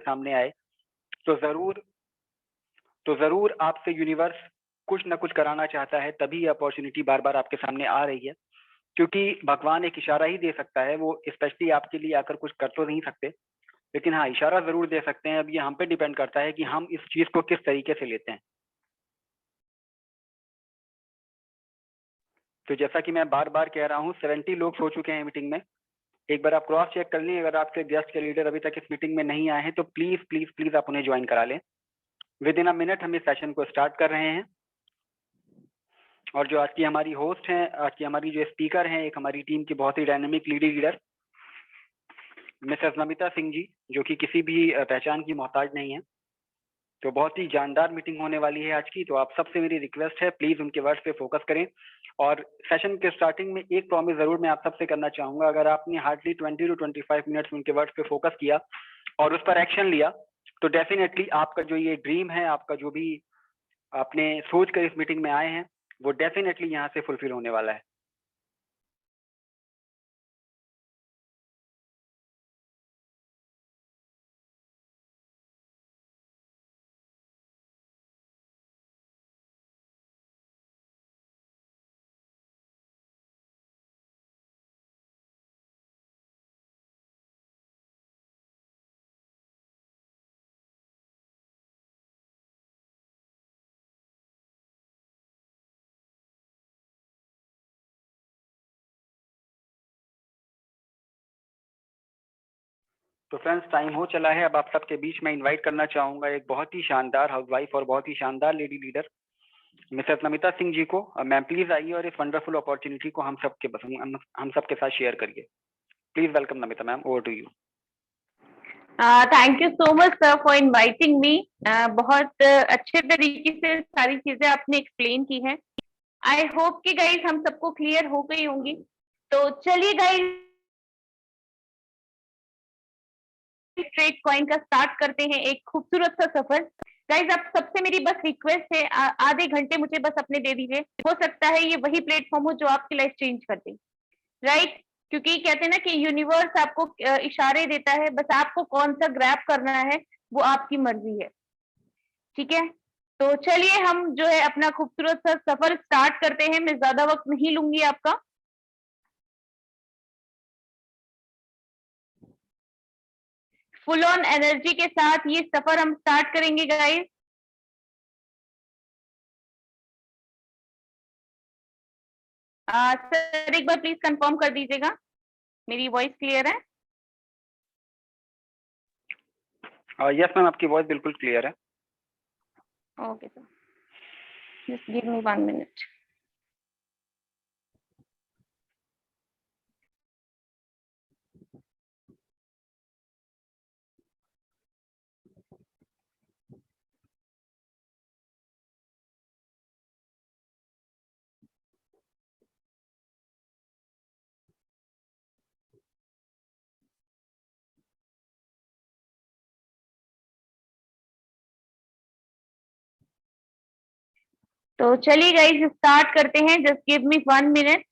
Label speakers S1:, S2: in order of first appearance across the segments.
S1: सामने आए तो जरूर आपसे यूनिवर्स कुछ ना कुछ कराना चाहता है, तभी अपॉर्चुनिटी बार बार आपके सामने आ रही है। क्योंकि भगवान एक इशारा ही दे सकता है, वो स्पेशली आपके लिए आकर कुछ कर तो नहीं सकते, लेकिन हाँ इशारा जरूर दे सकते हैं। अब ये हम पे डिपेंड करता है कि हम इस चीज को किस तरीके से लेते हैं। तो जैसा कि मैं बार बार कह रहा हूँ, 70 लोग सो चुके हैं मीटिंग में। एक बार आप क्रॉस चेक कर लें, अगर आपके गेस्ट के लीडर अभी तक इस मीटिंग में नहीं आए हैं तो प्लीज प्लीज प्लीज आप उन्हें ज्वाइन करा लें। विद इन अ मिनट हम इस सेशन को स्टार्ट कर रहे हैं। और जो आज की हमारी होस्ट हैं, आज की हमारी जो स्पीकर हैं, एक हमारी टीम की बहुत ही dynamic leader Mrs Namita Singh ji, जो कि किसी भी पहचान की मोहताज नहीं है। तो बहुत ही जानदार मीटिंग होने वाली है आज की। तो आप सबसे मेरी रिक्वेस्ट है, प्लीज उनके वर्ड्स पे फोकस करें। और सेशन के स्टार्टिंग में एक प्रॉमिस जरूर मैं आप सबसे करना चाहूंगा, अगर आपने हार्डली 20 to 25 मिनट्स उनके वर्ड्स पे फोकस किया और उस पर एक्शन लिया, तो डेफिनेटली आपका जो ये ड्रीम है, आपका जो भी आपने सोच कर इस मीटिंग में आए हैं, वो डेफिनेटली यहाँ से फुलफिल होने वाला है। तो फ्रेंड्स, टाइम हो चला है। अब आप सबके बीच में इनवाइट करना चाहूंगा एक बहुत ही शानदार हाउसवाइफ और बहुत ही शानदार lady leader Mrs Namita Singh ji को। मैम प्लीज आइए और इस वंडरफुल अपॉर्चुनिटी को हम सबके साथ शेयर करिए। Please welcome Namita ma'am, over to you.
S2: Thank you so much sir for inviting me. बहुत अच्छे तरीके से सारी चीजें आपने एक्सप्लेन की हैं। आई होप कि गाइज हम सबको क्लियर हो गई होंगी। तो चलिए गाइज ट्रेड कॉइन का स्टार्ट करते हैं एक खूबसूरत सा सफर। गाइज आप सबसे मेरी बस रिक्वेस्ट है, आधे घंटे मुझे बस अपने दे दीजिए। हो सकता है ये वही प्लेटफॉर्म हो जो आपकी लाइफ चेंज कर दे, राइट? क्योंकि कहते हैं ना कि यूनिवर्स आपको इशारे देता है, बस आपको कौन सा ग्रैब करना है वो आपकी मर्जी है। ठीक है, तो चलिए हम जो है अपना खूबसूरत सा सफर स्टार्ट करते हैं। मैं ज्यादा वक्त नहीं लूंगी आपका। फुल ऑन एनर्जी के साथ ये सफर हम स्टार्ट करेंगे गाइस। सर एक बार प्लीज कंफर्म कर दीजिएगा मेरी वॉइस क्लियर है।
S1: यस मैम, आपकी वॉइस बिल्कुल क्लियर है।
S2: Okay sir, just give me 1 minute. तो चलिए गाइस स्टार्ट करते हैं। Just give me 1 minute.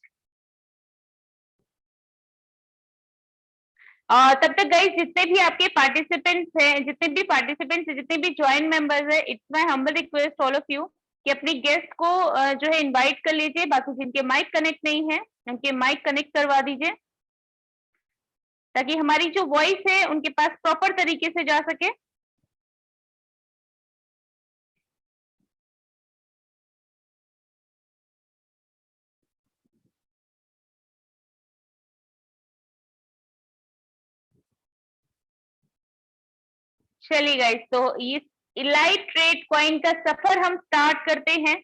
S2: तब तक गाइस जितने भी आपके पार्टिसिपेंट्स हैं, जितने भी ज्वाइन मेंबर्स हैं, it's my humble request all of you कि अपने गेस्ट को जो है इनवाइट कर लीजिए। बाकी जिनके माइक कनेक्ट नहीं है उनके माइक कनेक्ट करवा दीजिए, ताकि हमारी जो वॉइस है उनके पास प्रॉपर तरीके से जा सके। चलिए गाइस, तो इस इलाइट ट्रेड कॉइन का सफर हम स्टार्ट करते हैं।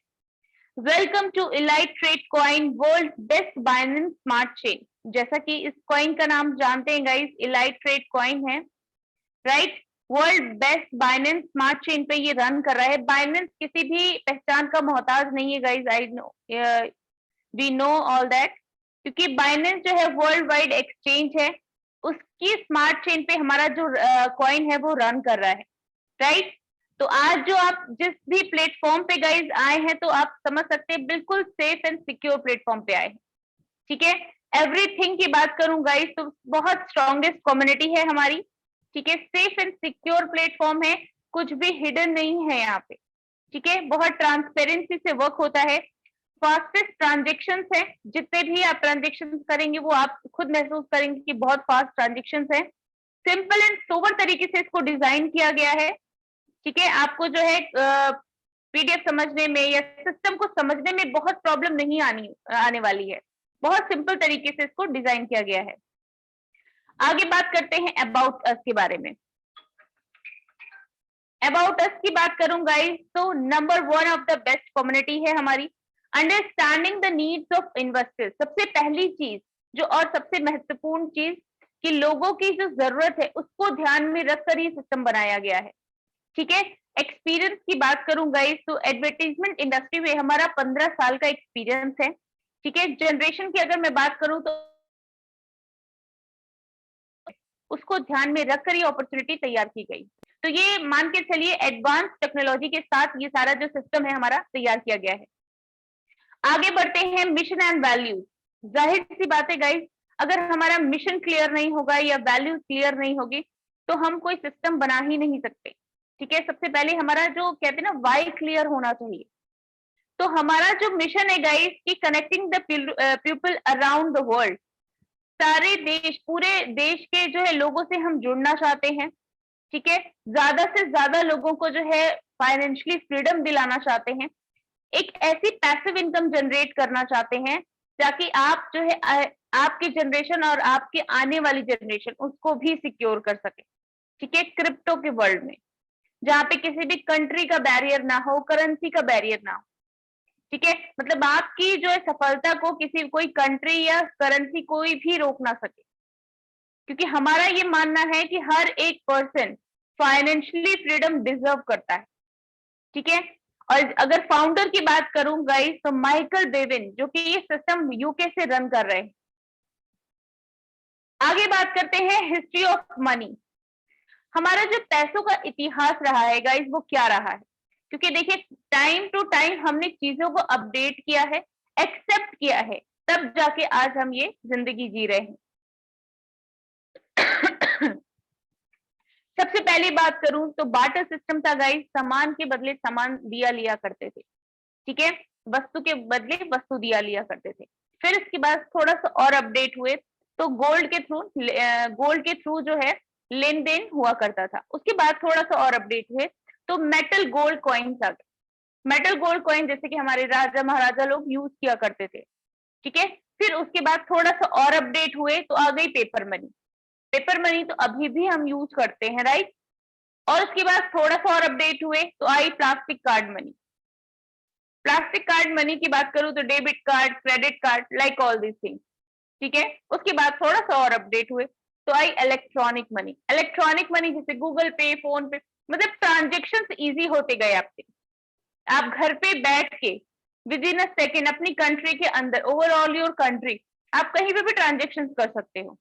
S2: Welcome to elite trade coin, world best Binance smart chain. जैसा कि इस कॉइन का नाम जानते हैं गाइस, इलाइट ट्रेड कॉइन है, right? World best Binance smart chain पे ये रन कर रहा है। बाइनेंस किसी भी पहचान का मोहताज नहीं है guys, I know, we know all that. क्योंकि बाइनेंस जो है वर्ल्ड वाइड एक्सचेंज है, उसकी स्मार्ट चेन पे हमारा जो कॉइन है वो रन कर रहा है, राइट? तो आज जो आप जिस भी प्लेटफॉर्म पे गाइज आए हैं, तो आप समझ सकते हैं बिल्कुल सेफ एंड सिक्योर प्लेटफॉर्म पे आए हैं। ठीक है, एवरीथिंग की बात करूं गाइज तो बहुत स्ट्रॉन्गेस्ट कम्युनिटी है हमारी, ठीक है, सेफ एंड सिक्योर प्लेटफॉर्म है, कुछ भी हिडन नहीं है यहाँ पे। ठीक है, बहुत ट्रांसपेरेंसी से वर्क होता है, फास्टेस्ट ट्रांजेक्शन है, जितने भी आप ट्रांजेक्शन करेंगे वो आप खुद महसूस करेंगे कि बहुत फास्ट ट्रांजेक्शन है। सिंपल एंड सोबर तरीके से इसको डिजाइन किया गया है। ठीक है, आपको जो है पीडीएफ समझने में या सिस्टम को समझने में बहुत प्रॉब्लम नहीं आने वाली है, बहुत सिंपल तरीके से इसको डिजाइन किया गया है। आगे बात करते हैं अबाउट अस के बारे में। अबाउट अस की बात करूं गाइस, तो number 1 of the best community है हमारी। Understanding the needs of investors, सबसे पहली चीज जो और सबसे महत्वपूर्ण चीज कि लोगों की जो जरूरत है उसको ध्यान में रखकर ये सिस्टम बनाया गया है। ठीक है, एक्सपीरियंस की बात करूं गाइस, तो एडवर्टीजमेंट इंडस्ट्री में हमारा 15 साल का एक्सपीरियंस है। ठीक है, जनरेशन की अगर मैं बात करूं तो उसको ध्यान में रखकर ये अपॉर्चुनिटी तैयार की गई। तो ये मान के चलिए एडवांस टेक्नोलॉजी के साथ ये सारा जो सिस्टम है हमारा तैयार किया गया है। आगे बढ़ते हैं मिशन एंड वैल्यूज। जाहिर सी बात है गाइस, अगर हमारा मिशन क्लियर नहीं होगा या वैल्यूज क्लियर नहीं होगी तो हम कोई सिस्टम बना ही नहीं सकते। ठीक है, सबसे पहले हमारा जो कहते हैं ना वाई क्लियर होना चाहिए। तो हमारा जो मिशन है गाइस कि connecting the people around the world, सारे देश, पूरे देश के जो है लोगों से हम जुड़ना चाहते हैं। ठीक है, ज्यादा से ज्यादा लोगों को जो है फाइनेंशियली फ्रीडम दिलाना चाहते हैं, एक ऐसी पैसिव इनकम जनरेट करना चाहते हैं ताकि आप जो है आपकी जनरेशन और आपके आने वाली जनरेशन उसको भी सिक्योर कर सके। ठीक है, क्रिप्टो के वर्ल्ड में जहां पे किसी भी कंट्री का बैरियर ना हो, करेंसी का बैरियर ना हो। ठीक है, मतलब आपकी जो है सफलता को किसी कोई कंट्री या करेंसी कोई भी रोक ना सके, क्योंकि हमारा ये मानना है कि हर एक पर्सन फाइनेंशियली फ्रीडम डिजर्व करता है। ठीक है, और अगर फाउंडर की बात करूं गाइस, तो माइकल बेविन जो कि ये सिस्टम यूके से रन कर रहे हैं। आगे बात करते हैं हिस्ट्री ऑफ मनी। हमारा जो पैसों का इतिहास रहा है गाइस वो क्या रहा है, क्योंकि देखिए टाइम टू टाइम हमने चीजों को अपडेट किया है, एक्सेप्ट किया है, तब जाके आज हम ये जिंदगी जी रहे हैं। सबसे पहली बात करूं तो बार्टर सिस्टम था गाइस, सामान के बदले सामान दिया लिया करते थे। ठीक है, वस्तु के बदले वस्तु दिया लिया करते थे। फिर इसके बाद थोड़ा सा और अपडेट हुए तो गोल्ड के थ्रू जो है लेन देन हुआ करता था। उसके बाद थोड़ा सा और अपडेट हुए तो मेटल गोल्ड कॉइन्स आ गए। मेटल गोल्ड कॉइन जैसे कि हमारे राजा महाराजा लोग यूज किया करते थे। ठीक है, फिर उसके बाद थोड़ा सा और अपडेट हुए तो आ गई पेपर मनी। पेपर मनी तो अभी भी हम यूज करते हैं, राइट। और उसके बाद थोड़ा सा और अपडेट हुए तो I plastic card money. Plastic card money की बात करूं तो debit card, credit card, like all this things. ठीक है, उसके बाद थोड़ा सा और अपडेट हुए तो आई इलेक्ट्रॉनिक मनी। इलेक्ट्रॉनिक मनी जैसे गूगल पे, फोन पे, मतलब ट्रांजेक्शन इजी होते गए आपके। आप घर पे बैठ के विद इन अ सेकेंड अपनी कंट्री के अंदर, ओवरऑल योर कंट्री, आप कहीं पे भी ट्रांजेक्शन कर सकते हो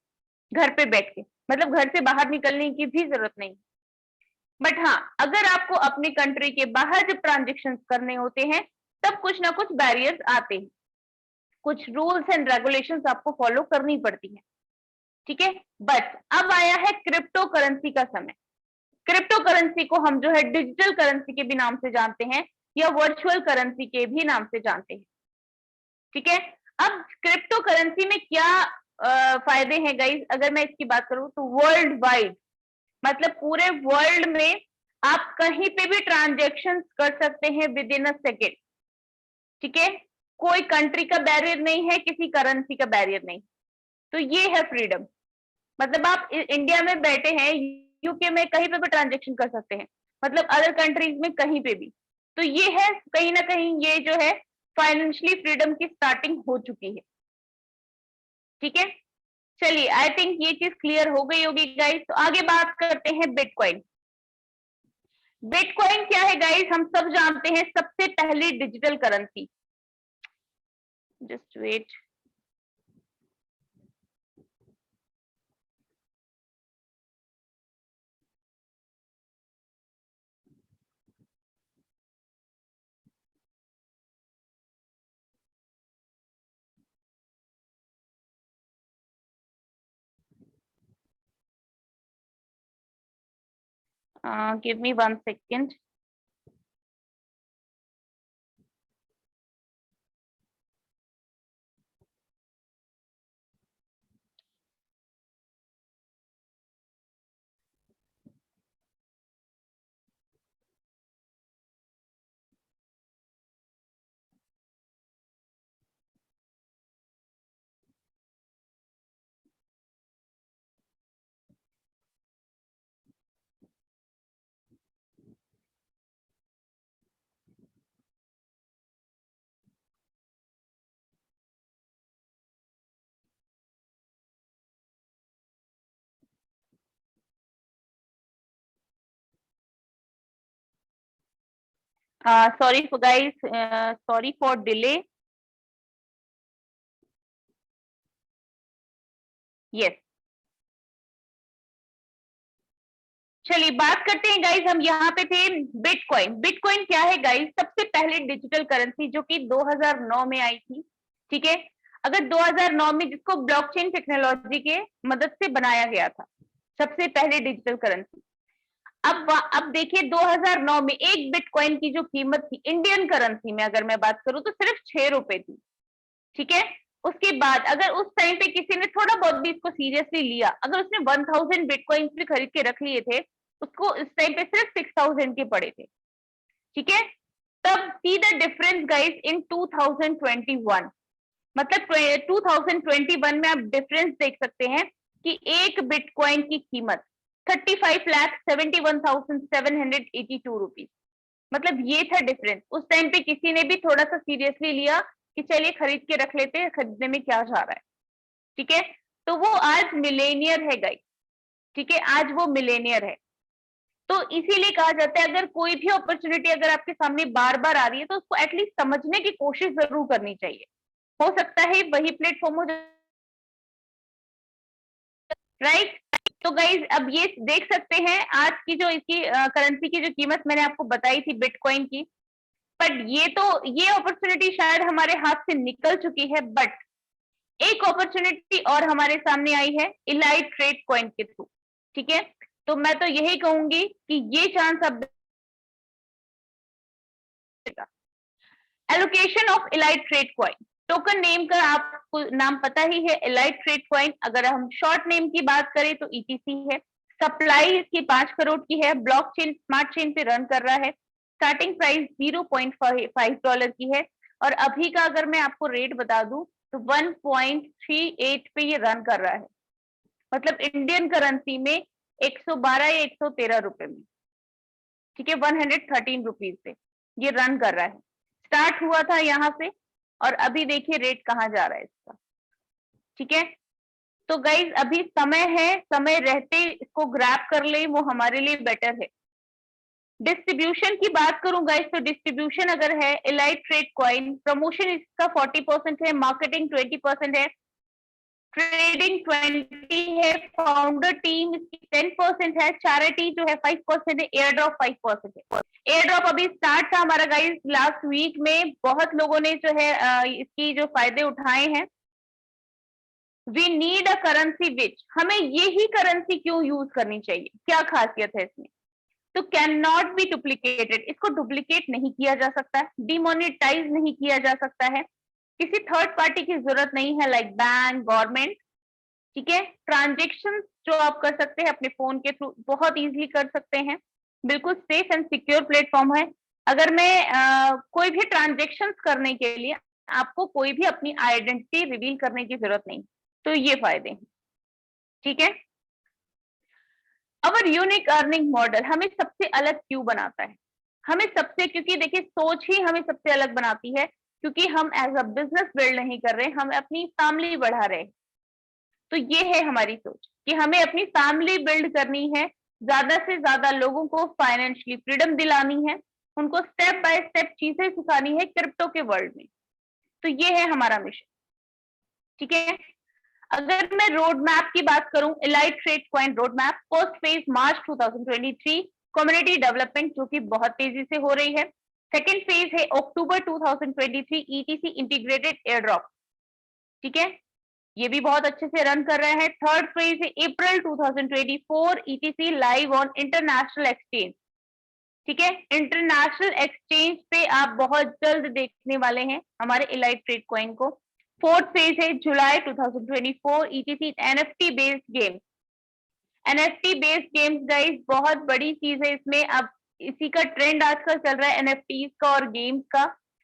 S2: घर पे बैठ के, मतलब घर से बाहर निकलने की भी जरूरत नहीं। बट हाँ, अगर आपको अपनी कंट्री के बाहर जब ट्रांजेक्शन करने होते हैं तब कुछ ना कुछ बैरियर्स आते हैं, कुछ रूल्स एंड रेगुलेशंस आपको फॉलो करनी पड़ती है। ठीक है, बट अब आया है क्रिप्टो करेंसी का समय। क्रिप्टो करेंसी को हम जो है डिजिटल करेंसी के भी नाम से जानते हैं या वर्चुअल करेंसी के भी नाम से जानते हैं। ठीक है, अब क्रिप्टो करेंसी में क्या फायदे हैं गाइस, अगर मैं इसकी बात करूं तो वर्ल्ड वाइड, मतलब पूरे वर्ल्ड में आप कहीं पे भी ट्रांजेक्शन कर सकते हैं विद इन अ सेकेंड। ठीक है, कोई कंट्री का बैरियर नहीं है, किसी करेंसी का बैरियर नहीं। तो ये है फ्रीडम, मतलब आप इंडिया में बैठे हैं, यूके में कहीं पे भी ट्रांजेक्शन कर सकते हैं, मतलब अदर कंट्रीज में कहीं पे भी। तो ये है कहीं ना कहीं ये जो है फाइनेंशियली फ्रीडम की स्टार्टिंग हो चुकी है। ठीक है, चलिए आई थिंक ये चीज क्लियर हो गई होगी गाइस। तो आगे बात करते हैं बिटकॉइन। बिटकॉइन क्या है गाइस, हम सब जानते हैं सबसे पहली digital currency. Just wait, Give me 1 second. Sorry for guys, sorry for delay. Yes. चलिए बात करते हैं गाइस, हम यहाँ पे थे बिटकॉइन। बिटकॉइन क्या है गाइस? सबसे पहले डिजिटल करेंसी जो कि 2009 में आई थी, ठीक है। अगर 2009 में, जिसको ब्लॉकचेन टेक्नोलॉजी के मदद से बनाया गया था, सबसे पहले डिजिटल करेंसी। अब देखिए 2009 में एक बिटकॉइन की जो कीमत थी इंडियन करेंसी में, अगर मैं बात करूं तो सिर्फ 6 रुपए थी, ठीक है। उसके बाद अगर उस टाइम पे किसी ने थोड़ा बहुत भी इसको सीरियसली लिया, अगर उसने 1000 बिटकॉइन भी खरीद के रख लिए थे, उसको इस टाइम पे सिर्फ 6000 के पड़े थे, ठीक है। तब see the difference guys in 2021, मतलब 2021 में आप डिफरेंस देख सकते हैं कि एक बिटकॉइन की कीमत 35,71,782 रुपीज, मतलब ये था डिफरेंस। उस टाइम पे किसी ने भी थोड़ा सा सीरियसली लिया कि चलिए खरीद के रख लेते हैं, खरीदने में क्या जा रहा है, ठीक है। तो वो आज मिलेनियर है गाइस, ठीक है, आज वो मिलेनियर है। तो इसीलिए कहा जाता है अगर कोई भी अपॉर्चुनिटी अगर आपके सामने बार बार आ रही है तो उसको एटलीस्ट समझने की कोशिश जरूर करनी चाहिए। हो सकता है वही प्लेटफॉर्म हो, राइट। तो गाइज अब ये देख सकते हैं आज की जो इसकी करेंसी की जो कीमत मैंने आपको बताई थी बिटकॉइन की, बट ये अपॉर्चुनिटी शायद हमारे हाथ से निकल चुकी है। बट एक अपॉर्चुनिटी और हमारे सामने आई है इलाइट ट्रेड कॉइन के थ्रू, ठीक है। तो मैं तो यही कहूंगी कि ये चांस अब allocation of elite trade coin, token name का आपको नाम पता ही है, इलाइट ट्रेड कॉइन। अगर हम शॉर्ट नेम की बात करें तो ईटीसी है। सप्लाई इसकी 5 करोड़ की है, ब्लॉकचेन स्मार्ट चेन पे रन कर रहा है। स्टार्टिंग प्राइस $0.5 की है, और अभी का अगर मैं आपको रेट बता दूं तो 1.38 पे ये रन कर रहा है, मतलब इंडियन करेंसी में 112 या 113 रुपए में, ठीक है, 113 रुपीज पे ये रन कर रहा है। स्टार्ट हुआ था यहाँ से, और अभी देखिए रेट कहाँ जा रहा है इसका, ठीक है। तो गाइज अभी समय है, समय रहते इसको ग्रैब कर ले, वो हमारे लिए बेटर है। डिस्ट्रीब्यूशन की बात करूं गाइज, तो डिस्ट्रीब्यूशन अगर है इलाइट ट्रेड कॉइन, प्रमोशन इसका 40% है, मार्केटिंग 20% है, ट्रेडिंग 20 है, फाउंडर टीम इसकी 10% है, चैरिटी जो है 5% है, एयर ड्रॉप 5% है। एयर ड्रॉप अभी स्टार्ट था हमारा गाइस लास्ट वीक में, बहुत लोगों ने जो है इसकी जो फायदे उठाए हैं। We need a currency which, हमें यही करेंसी क्यों यूज करनी चाहिए, क्या खासियत है इसमें? तो कैन नॉट बी डुप्लीकेटेड, इसको डुप्लीकेट नहीं किया जा सकता, डिमोनेटाइज नहीं किया जा सकता है, किसी थर्ड पार्टी की जरूरत नहीं है, लाइक बैंक, गवर्नमेंट, ठीक है। ट्रांजेक्शन जो आप कर सकते हैं अपने फोन के थ्रू, बहुत इजीली कर सकते हैं, बिल्कुल सेफ एंड सिक्योर प्लेटफॉर्म है। अगर मैं कोई भी ट्रांजेक्शन करने के लिए आपको कोई भी अपनी आइडेंटिटी रिवील करने की जरूरत नहीं, तो ये फायदे हैं, ठीक है। अवर यूनिक अर्निंग मॉडल हमें सबसे अलग क्यों बनाता है? हमें सबसे, क्योंकि देखिए सोच ही हमें सबसे अलग बनाती है, क्योंकि हम एज अ बिजनेस बिल्ड नहीं कर रहे, हम अपनी फैमिली बढ़ा रहे। तो ये है हमारी सोच कि हमें अपनी फैमिली बिल्ड करनी है, ज्यादा से ज्यादा लोगों को फाइनेंशियली फ्रीडम दिलानी है, उनको स्टेप बाय स्टेप चीजें सिखानी है क्रिप्टो के वर्ल्ड में। तो ये है हमारा मिशन, ठीक है। अगर मैं रोड मैप की बात करूं, elite trade coin road map, first phase March 2023, community development जो कि बहुत तेजी से हो रही है। सेकेंड फेज है अक्टूबर 2023, ईटीसी इंटीग्रेटेड एयर ड्रॉप, ठीक है। ये भी बहुत अच्छे से रन कर रहा है। थर्ड फेज है अप्रैल 2024 ETC live on international exchange. ठीक है, इंटरनेशनल एक्सचेंज पे आप बहुत जल्द देखने वाले हैं हमारे इलाइट ट्रेड कॉइन को। फोर्थ फेज है जुलाई 2024 ETC NFT based game. NFT based games guys बहुत बड़ी चीज है इसमें। अब इसी का ट्रेंड आजकल चल रहा है NFTs का और गेम्स का,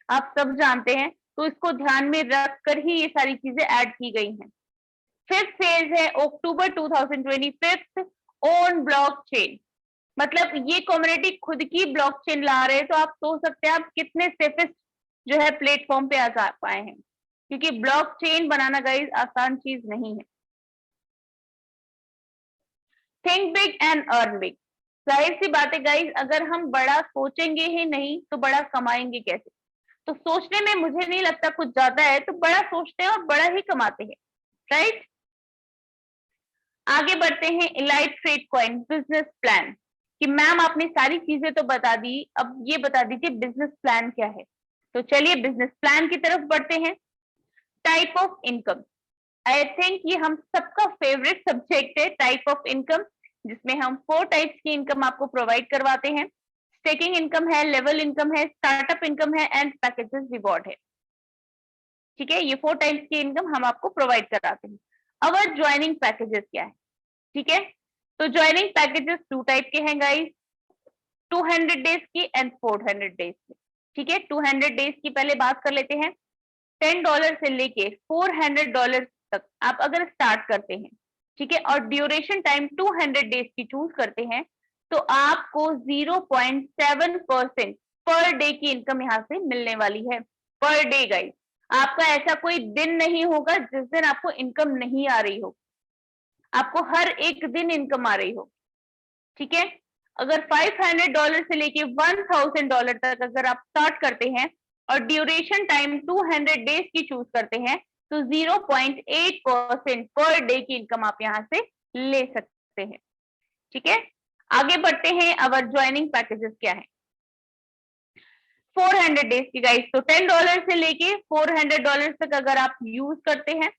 S2: आप सब जानते हैं, तो इसको ध्यान में रखकर ही ये सारी चीजें ऐड की गई हैं। फिफ्थ फेज है अक्टूबर 2025 ओन ब्लॉकचेन। मतलब ये कम्युनिटी खुद की ब्लॉकचेन ला रहे हैं, तो आप सोच सकते हैं आप कितने सेफेस्ट जो है प्लेटफॉर्म पे आ पाए हैं, क्योंकि ब्लॉकचेन बनाना गाइस आसान चीज नहीं है। Think big and earn big. जाहिर सी बात है गाइस, अगर हम बड़ा सोचेंगे ही नहीं तो बड़ा कमाएंगे कैसे? तो सोचने में मुझे नहीं लगता कुछ ज्यादा है, तो बड़ा सोचते हैं और बड़ा ही कमाते हैं, राइट। आगे बढ़ते हैं elite trade coin business plan. कि मैम आपने सारी चीजें तो बता दी, अब ये बता दीजिए बिजनेस प्लान क्या है। तो चलिए बिजनेस प्लान की तरफ बढ़ते हैं। Type of income, I think ये हम सबका फेवरेट सब्जेक्ट है, टाइप ऑफ इनकम, जिसमें हम 4 टाइप्स की इनकम आपको प्रोवाइड करवाते हैं। स्टेकिंग इनकम है, लेवल इनकम है, स्टार्टअप इनकम है एंड पैकेजेस रिवॉर्ड है। ठीक है, ये 4 टाइप्स की इनकम हम आपको प्रोवाइड कराते हैं। अवर ज्वाइनिंग पैकेजेस क्या है? ठीक है, तो ज्वाइनिंग पैकेजेस 2 टाइप के हैं गाइस, 200 डेज की एंड 400 डेज की। ठीक है, 200 डेज की पहले बात कर लेते हैं। $10 से लेके $400 तक आप अगर स्टार्ट करते हैं, ठीक है, और ड्यूरेशन टाइम 200 डेज की चूज करते हैं, तो आपको 0.7% पर डे की इनकम यहाँ से मिलने वाली है। पर डे गाइस, आपका ऐसा कोई दिन नहीं होगा जिस दिन आपको इनकम नहीं आ रही हो, आपको हर एक दिन इनकम आ रही हो। ठीक है, अगर $500 से लेके $1000 तक अगर आप स्टार्ट करते हैं और ड्यूरेशन टाइम 200 डेज की चूज करते हैं, तो 0.8% पर डे की इनकम आप यहां से ले सकते हैं। ठीक है, आगे बढ़ते हैं। अवर ज्वाइनिंग पैकेजेस क्या है? 400 डेज की गाइस, तो $10 से लेके $400 तक अगर आप यूज करते हैं,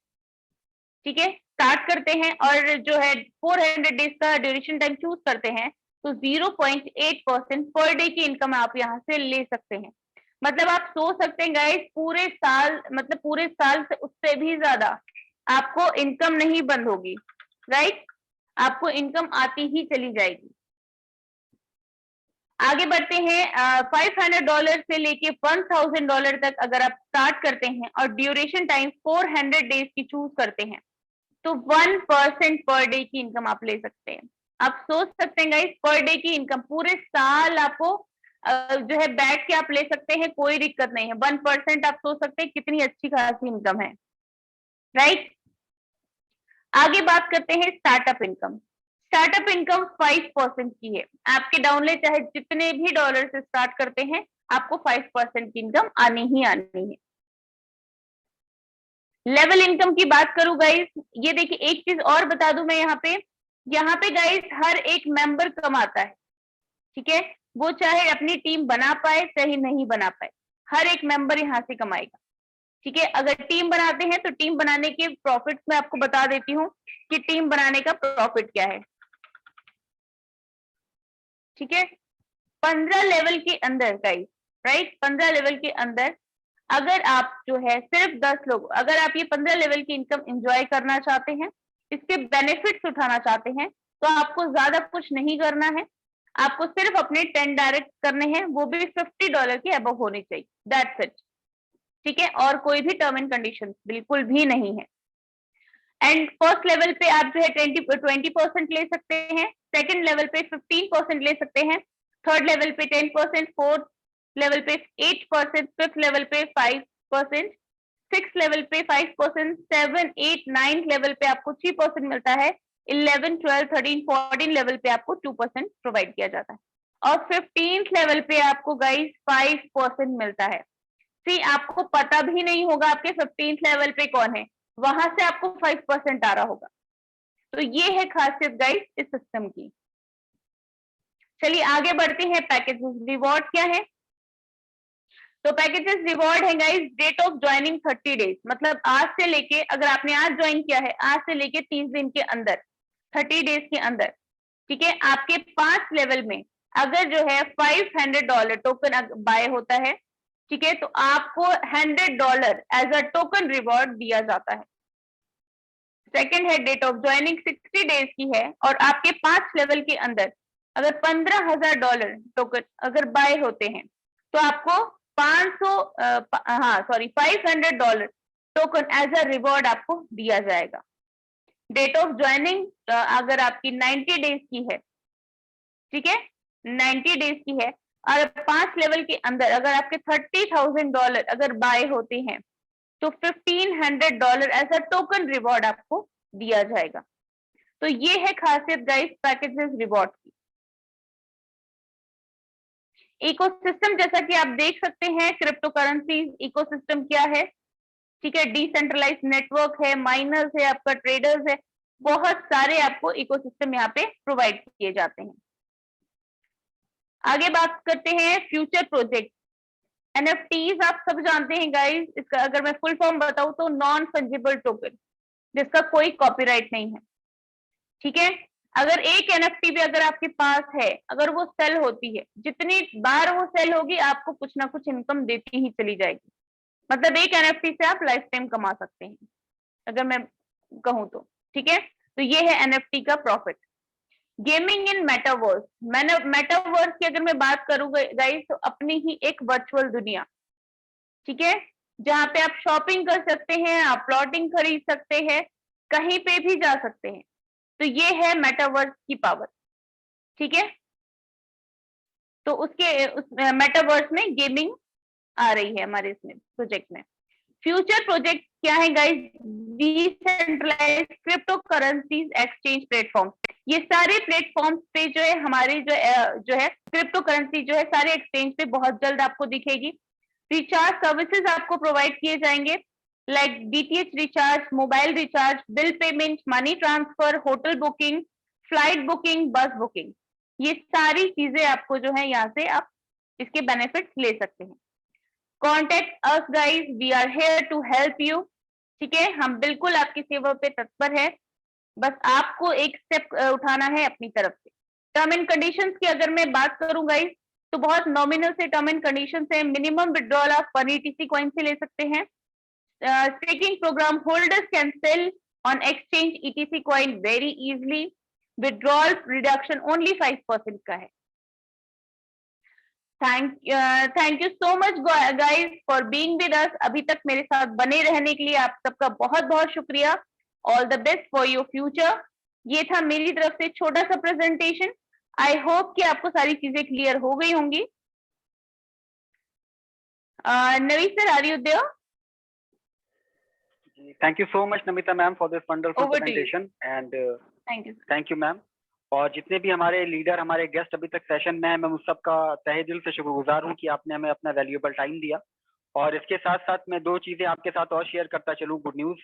S2: ठीक है, स्टार्ट करते हैं और जो है 400 डेज का ड्यूरेशन टाइम चूज करते हैं, तो 0.8% पर डे की इनकम आप यहाँ से ले सकते हैं। मतलब आप सोच सकते हैं गाइस, पूरे साल, मतलब पूरे साल से उससे भी ज्यादा आपको इनकम नहीं बंद होगी, राइट, आपको इनकम आती ही चली जाएगी। आगे बढ़ते हैं। $500 से लेके $1000 तक अगर आप स्टार्ट करते हैं और ड्यूरेशन टाइम 400 डेज की चूज करते हैं, तो 1% पर डे की इनकम आप ले सकते हैं। आप सोच सकते हैं गाइस, पर डे की इनकम पूरे साल आपको जो है बैठ के आप ले सकते हैं, कोई दिक्कत नहीं है। 1% आप सोच सकते हैं कितनी अच्छी खासी इनकम है, राइट। आगे बात करते हैं स्टार्टअप इनकम। स्टार्टअप इनकम 5% की है। आपके डाउनले चाहे जितने भी डॉलर से स्टार्ट करते हैं, आपको 5% की इनकम आनी ही आनी है। लेवल इनकम की बात करूं गाइस, ये देखिए एक चीज और बता दूं मैं यहाँ पे गाइस हर एक मेंबर कमाता है। ठीक है, वो चाहे अपनी टीम बना पाए चाहे नहीं बना पाए, हर एक मेंबर यहाँ से कमाएगा। ठीक है, अगर टीम बनाते हैं तो टीम बनाने के प्रॉफिट मैं आपको बता देती हूँ कि टीम बनाने का प्रॉफिट क्या है। ठीक है, 15 लेवल के अंदर गाइस, राइट, 15 लेवल के अंदर अगर आप जो है सिर्फ 10 लोग, अगर आप ये 15 लेवल की इनकम एंजॉय करना चाहते हैं, इसके बेनिफिट्स उठाना चाहते हैं, तो आपको ज्यादा कुछ नहीं करना है। आपको सिर्फ अपने 10 डायरेक्ट करने हैं, वो भी $50 के अबव होने चाहिए, दैट्स इट। ठीक है, और कोई भी टर्म एंड कंडीशन बिल्कुल भी नहीं है। एंड फर्स्ट लेवल पे आप जो है 20% ले सकते हैं, सेकंड लेवल पे 15% ले सकते हैं, थर्ड लेवल पे 10%, फोर्थ लेवल पे 8%, फिफ्थ लेवल पे 5%, सिक्स लेवल पे 5%, 7, 8, 9 लेवल पे आपको 3% मिलता है, 11, 12, 13, 14 लेवल पे आपको 2% प्रोवाइड किया जाता है, और 15th लेवल पे आपको गाइस 5% मिलता है। सी आपको पता भी नहीं होगा आपके 15th लेवल पे कौन है, वहां से आपको 5% आ रहा होगा। तो ये है खासियत गाइस इस सिस्टम की। चलिए आगे बढ़ते हैं। पैकेजेस रिवॉर्ड क्या है? तो पैकेजेस रिवॉर्ड है guys, date of joining 30 days, मतलब आज से लेके, अगर आपने आज ज्वाइन किया है, आज से लेके 30 दिन के अंदर, 30 डेज के अंदर, ठीक है, आपके 5 लेवल में अगर जो है $500 टोकन बाय होता है, ठीक है, तो आपको $100 एज अ टोकन रिवॉर्ड दिया जाता है। सेकेंड है डेट ऑफ ज्वाइनिंग 60 डेज की है, और आपके 5 लेवल के अंदर अगर $15,000 टोकन अगर बाय होते हैं, तो आपको $500 टोकन एज अ रिवॉर्ड आपको दिया जाएगा। डेट ऑफ ज्वाइनिंग अगर आपकी 90 डेज की है, ठीक है, 90 डेज की है, और 5 लेवल के अंदर अगर आपके $30,000 अगर बाय होते हैं, तो $1,500 एज अ टोकन रिवॉर्ड आपको दिया जाएगा। तो ये है खासियत गाइस पैकेजेस रिवॉर्ड की। इकोसिस्टम जैसा कि आप देख सकते हैं, क्रिप्टो करेंसी इकोसिस्टम क्या है, ठीक है, डिसेंट्रलाइज नेटवर्क है, माइनर्स है, आपका ट्रेडर्स है, बहुत सारे आपको इकोसिस्टम यहाँ पे प्रोवाइड किए जाते हैं। आगे बात करते हैं फ्यूचर प्रोजेक्ट। एनएफटीज आप सब जानते हैं गाइस, इसका अगर मैं फुल फॉर्म बताऊं तो नॉन फंजिबल टोकन, जिसका कोई कॉपीराइट नहीं है, ठीक है। अगर एक एनएफटी भी अगर आपके पास है, अगर वो सेल होती है, जितनी बार वो सेल होगी आपको कुछ ना कुछ इनकम देती ही चली जाएगी। मतलब एक एनएफटी से आप लाइफ टाइम कमा सकते हैं, अगर मैं कहूं तो, ठीक है। तो ये है एनएफटी का प्रॉफिट। गेमिंग इन मेटावर्स, मेटावर्स की अगर मैं बात करूँ गाइस, तो अपनी ही एक वर्चुअल दुनिया, ठीक है, जहां पे आप शॉपिंग कर सकते हैं, आप प्लॉटिंग खरीद सकते हैं, कहीं पे भी जा सकते हैं। तो ये है मेटावर्स की पावर, ठीक है। तो उस मेटावर्स में गेमिंग आ रही है हमारे इसमें प्रोजेक्ट में। फ्यूचर प्रोजेक्ट क्या है guys? Decentralise cryptocurrencies exchange platform. ये सारे प्लेटफॉर्म्स पे जो है हमारे जो है क्रिप्टो करेंसी जो है सारे एक्सचेंज पे बहुत जल्द आपको दिखेगी। रिचार्ज सर्विसेज आपको प्रोवाइड किए जाएंगे, like DTH recharge, mobile recharge, bill payment, money transfer, hotel booking, flight booking, बस बुकिंग, ये सारी चीजें आपको जो है यहाँ से आप इसके बेनिफिट्स ले सकते हैं। Contact us guys, we are here to help you, ठीक है, हम बिल्कुल आपकी सेवा पे तत्पर है, बस आपको एक स्टेप उठाना है अपनी तरफ से। टर्म एंड कंडीशंस की अगर मैं बात करूं गाइज, तो बहुत नॉमिनल से टर्म एंड कंडीशंस है। मिनिमम विड्रॉल आप 1 ETC कॉइन से ले सकते हैं। Staking program holders can sell on exchange ETC coin very easily. Withdrawal reduction only 5% का है। Thank you so much guys for being with us. अभी तक मेरे साथ बने रहने के लिए आप सबका बहुत बहुत शुक्रिया। All the best for your future. ये था मेरी तरफ से छोटा सा प्रेजेंटेशन। आई होप कि आपको सारी चीजें क्लियर हो गई होंगी। Navi sir, are you there?
S1: Thank you so much Namita ma'am for this wonderful presentation and thank you ma'am. और जितने भी हमारे लीडर, हमारे गेस्ट अभी तक सेशन में हैं, मैं उन सबका तहे दिल से शुक्रगुजार हूँ कि आपने हमें अपना वैल्यूएबल टाइम दिया। और इसके साथ साथ मैं 2 चीजें आपके साथ और शेयर करता चलूँ, गुड न्यूज।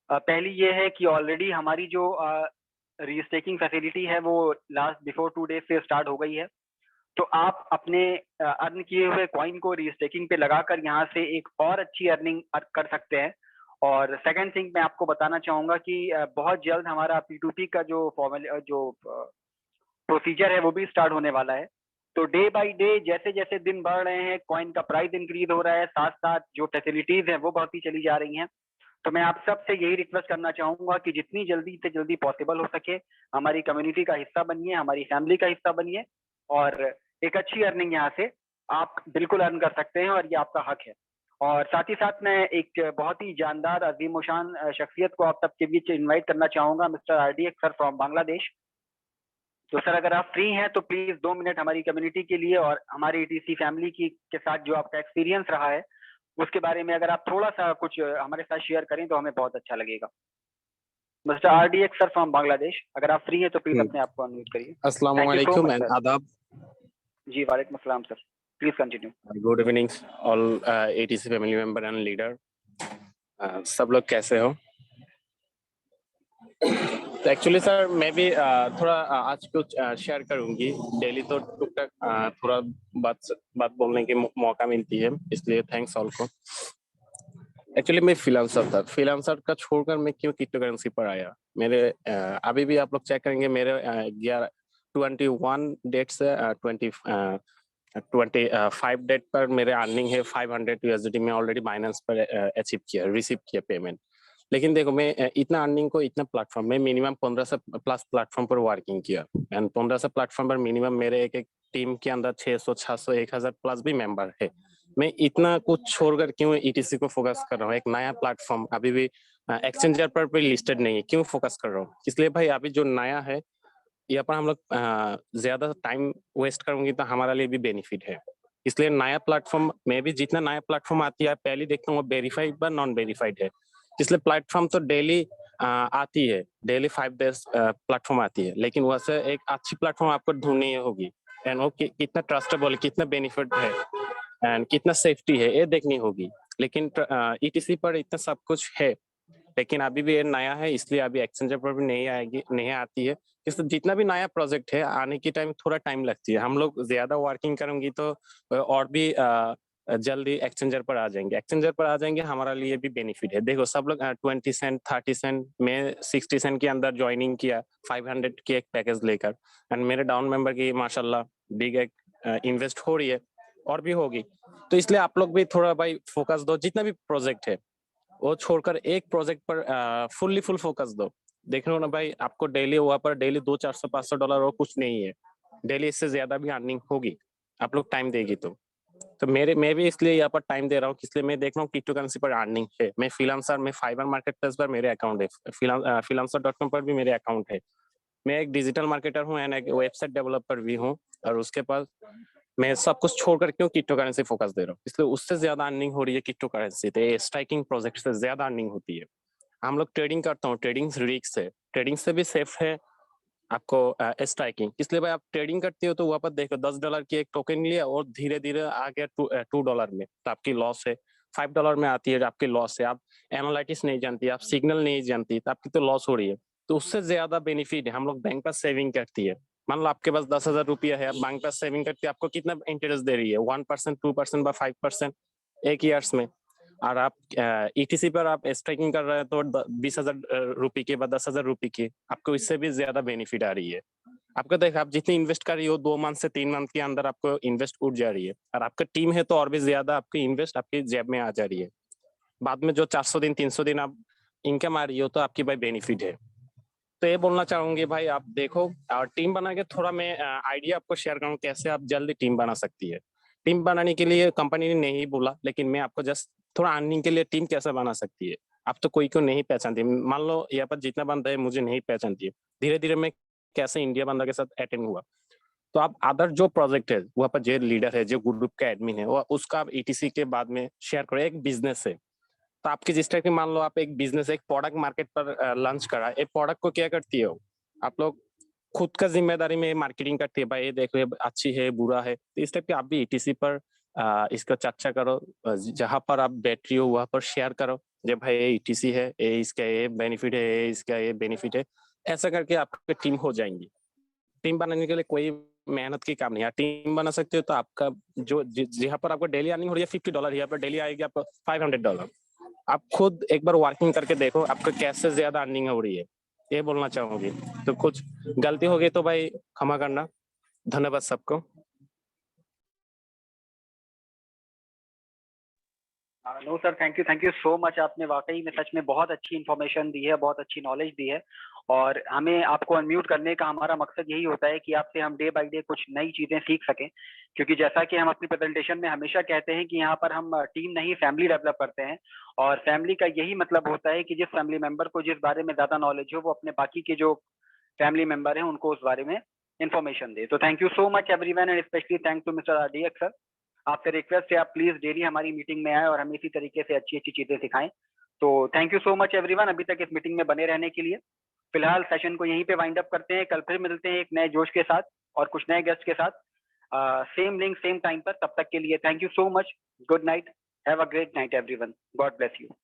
S1: पहली ये है कि ऑलरेडी हमारी जो रीस्टेकिंग फैसिलिटी है वो बिफोर 2 डेज से स्टार्ट हो गई है। तो आप अपने अर्न किए हुए कॉइन को रीस्टेकिंग पे लगाकर यहाँ से एक और अच्छी अर्निंग कर सकते हैं। और सेकंड थिंग मैं आपको बताना चाहूंगा कि बहुत जल्द हमारा P2P का जो प्रोसीजर है वो भी स्टार्ट होने वाला है। तो डे बाय डे जैसे जैसे दिन बढ़ रहे हैं, कॉइन का प्राइस इंक्रीज हो रहा है, साथ साथ जो फैसिलिटीज है वो बढ़ती चली जा रही हैं। तो मैं आप सबसे यही रिक्वेस्ट करना चाहूंगा कि जितनी जल्दी से जल्दी पॉसिबल हो सके हमारी कम्युनिटी का हिस्सा बनिए, हमारी फैमिली का हिस्सा बनिए, और एक अच्छी अर्निंग यहाँ से आप बिल्कुल अर्न कर सकते हैं और ये आपका हक है। और साथ ही साथ मैं एक बहुत ही जानदार अजीमोशान शख्सियत को आप सबके बीच इन्वाइट करना चाहूंगा, mister RDX sir from Bangladesh. तो सर अगर आप फ्री हैं तो प्लीज 2 मिनट हमारी कम्युनिटी के लिए और हमारी ETC फैमिली के साथ जो आपका एक्सपीरियंस रहा है उसके बारे में अगर आप थोड़ा सा कुछ हमारे साथ शेयर करें तो हमें बहुत अच्छा लगेगा। Mister RDX sir from Bangladesh, अगर आप फ्री हैं तो प्लीज अपने आप को अनम्यूट करिए।
S3: अस्सलाम वालेकुम एंड आदाब।
S1: जी वालेकुम अस्सलाम sir, please continue.
S3: Good evening all ETC family member and leader. सब लोग कैसे हो? तो एक्चुअली सर मैं भी थोड़ा आज कुछ शेयर करूंगी। डेली तो टुक टाक थोड़ा बात बोलने की मौका मिलती है, इसलिए थैंक्स ऑल को। एक्चुअली मैं फ्रीलांसर का छोड़कर मैं क्यों क्रिप्टो करेंसी पर आया। मेरे अभी भी आप लोग चेक करेंगे, मेरे 21 डेट से 25 डेट पर मेरे अर्निंग है 500 USDT में ऑलरेडी बाइनेंस पर अचीव किया, रिसीव किया पेमेंट। लेकिन देखो मैं इतना अर्निंग को इतना प्लेटफॉर्म में मिनिमम 15 से प्लस प्लेटफॉर्म पर वर्किंग किया, एंड 15 से प्लेटफॉर्म पर मिनिमम मेरे एक टीम के अंदर 600 600 1000 प्लस भी मेंबर है। मैं इतना कुछ छोड़कर क्यों ईटीसी को फोकस कर रहा हूँ। एक नया प्लेटफॉर्म अभी भी एक्सचेंजर पर भी लिस्टेड नहीं है, क्यों फोकस कर रहा हूँ। इसलिए भाई अभी जो नया है यहाँ पर हम लोग ज्यादा टाइम वेस्ट करेंगे तो हमारा लिए भी बेनिफिट है। इसलिए नया प्लेटफॉर्म में भी जितना नया प्लेटफॉर्म आती है पहले देखता हूँ वेरीफाइड या नॉन वेरीफाइड है। इसलिए प्लेटफॉर्म तो डेली आती है, डेली 5 डेज प्लेटफॉर्म आती है, लेकिन वैसे एक अच्छी प्लेटफॉर्म आपको ढूंढनी होगी, एंड वो कितना ट्रस्टेबल है, कितना बेनिफिट है एंड कितना सेफ्टी है ये देखनी होगी। लेकिन ईटीसी पर इतना सब कुछ है, लेकिन अभी भी ये नया है, इसलिए अभी एक्सचेंजर पर भी नहीं आती है। इसलिए जितना भी नया प्रोजेक्ट है आने की टाइम थोड़ा टाइम लगती है। हम लोग ज्यादा वर्किंग करेंगे तो और भी जल्दी एक्सचेंजर पर आ जाएंगे। एक्सचेंजर पर आ जाएंगे हमारा लिए भी बेनिफिट है। देखो सब लोग 20 सेंट 30 सेंट में 60 सेंट के अंदर ज्वाइनिंग किया 500 के एक पैकेज लेकर, एंड मेरे डाउन मेंबर की माशाल्लाह बिग एक इन्वेस्ट हो रही है और भी होगी। तो इसलिए आप लोग भी थोड़ा भाई फोकस दो, जितना भी प्रोजेक्ट है वो छोड़कर एक प्रोजेक्ट पर फुल फोकस दो। देख रहे हो ना भाई, आपको डेली वहां पर डेली $200-400 और कुछ नहीं है, डेली इससे ज्यादा भी अर्निंग होगी आप लोग टाइम देगी तो मैं भी इसलिए यहाँ पर टाइम दे रहा हूँ, इसलिए मैं देख रहा हूँ क्रिप्टो करेंसी पर अर्निंग है। मैं फ्रीलांसर में फाइबर मार्केट प्लेस पर मेरे अकाउंट है, freelancer.com पर भी मेरे अकाउंट है। मैं एक डिजिटल मार्केटर हूँ एंड एक वेबसाइट डेवलपर भी हूँ, और उसके पास मैं सब कुछ छोड़कर क्यों क्रिप्टो करेंसी फोकस दे रहा हूँ, इसलिए उससे ज्यादा अर्निंग हो रही है क्रिप्टो करेंसी। तो स्ट्राइकिंग प्रोजेक्ट से ज्यादा अर्निंग होती है। हम लोग ट्रेडिंग करता हूँ, ट्रेडिंग रिस्क है, ट्रेडिंग से भी सेफ है आपको स्ट्राइकिंग। इसलिए भाई आप ट्रेडिंग करते हो तो वहां पर देखो $10 की एक टोकन लिया और धीरे धीरे आ गया $2 में, तो आपकी लॉस है। $5 में आती है आपकी लॉस है। आप एनालिटिक्स नहीं जानती, आप सिग्नल नहीं जानती, तो आपकी तो लॉस हो रही है। तो उससे ज्यादा बेनिफिट है हम लोग बैंक पर सेविंग करती है। मान लो आपके पास 10,000 रुपया है, आप बैंक पर सेविंग करती है, आपको कितना इंटरेस्ट दे रही है? 1%, 2% 5% एक ईयर्स में। और आप ईटीसी पर आप स्ट्राइकिंग कर रहे हैं तो 20,000 रुपए की 10,000 रुपए की, आपको इससे भी ज्यादा बेनिफिट आ रही है। आपको देखो आप जितनी इन्वेस्ट कर रही हो 2 मंथ से 3 मंथ के अंदर आपको इन्वेस्ट उठ जा रही है, और आपका टीम है तो और भी ज्यादा आपकी इन्वेस्ट आपकी जेब में आ जा रही है। बाद में जो 400 दिन 300 दिन आप इनकम आ रही हो तो आपकी भाई बेनिफिट है। तो ये बोलना चाहूंगी भाई आप देखो, और टीम बना के थोड़ा मैं आइडिया आपको शेयर करूँ कैसे आप जल्दी टीम बना सकती है। टीम बनाने के लिए कंपनी ने नहीं बोला, लेकिन मैं आपको जस्ट थोड़ा अर्निंग के लिए टीम कैसे बना सकती है। आप तो कोई को नहीं पहचानती, मान लो यहाँ पर जितना बंदा है मुझे नहीं पहचानती है, धीरे धीरे मैं कैसे इंडिया बंदा के साथ अटेंड हुआ। तो आप अदर जो प्रोजेक्ट है वहाँ पर जो लीडर है, जो ग्रुप का एडमिन है, वो उसका आप ईटीसी के बाद में शेयर करो। एक बिजनेस है तो आपकी जिस तरह की मान लो आप एक बिजनेस एक प्रोडक्ट मार्केट पर लॉन्च करा, एक प्रोडक्ट को क्या करती हो आप लोग खुद का जिम्मेदारी में मार्केटिंग करती है। भाई ये देखो ये अच्छी है बुरा है, तो इस टाइप की आप भी ईटीसी पर इसका चर्चा करो। जहां पर आप बैटरी हो वहां पर शेयर करो, जब भाई ये ईटीसी है, ये इसका ये बेनिफिट है, ये इसका ये बेनिफिट है। ऐसा करके आपकी टीम हो जाएंगी। टीम बनाने के लिए कोई मेहनत की काम नहीं है, टीम बना सकते हो तो आपका जो जहाँ पर आपको डेली अर्निंग हो रही है $50, यहाँ पर डेली आएगी आपको $500। आप खुद एक बार वर्किंग करके देखो आपको कैसे ज्यादा अर्निंग हो रही है, ये बोलना चाहूंगी। तो कुछ गलती हो गई तो भाई क्षमा करना। धन्यवाद सबको।
S1: No sir, thank you so much. आपने वाकई में सच में बहुत अच्छी इन्फॉर्मेशन दी है, बहुत अच्छी नॉलेज दी है, और हमें आपको अनम्यूट करने का हमारा मकसद यही होता है कि आपसे हम डे बाय डे कुछ नई चीजें सीख सकें। क्योंकि जैसा कि हम अपनी प्रेजेंटेशन में हमेशा कहते हैं कि यहाँ पर हम टीम नहीं फैमिली डेवलप करते हैं, और फैमिली का यही मतलब होता है कि जिस फैमिली मेंबर को जिस बारे में ज्यादा नॉलेज हो वो अपने बाकी के जो फैमिली मेंबर हैं उनको उस बारे में इन्फॉर्मेशन दे। तो thank you so much everyone, and specially thank to mister RDX sir. आपसे रिक्वेस्ट है आप प्लीज डेली हमारी मीटिंग में आए और हमें इसी तरीके से अच्छी अच्छी चीजें सिखाएं। तो thank you so much everyone अभी तक इस मीटिंग में बने रहने के लिए। फिलहाल सेशन को यहीं पे वाइंड अप करते हैं, कल फिर मिलते हैं एक नए जोश के साथ और कुछ नए गेस्ट के साथ, सेम लिंक सेम टाइम पर। तब तक के लिए thank you so much, good night, have a great night everyone, God bless you.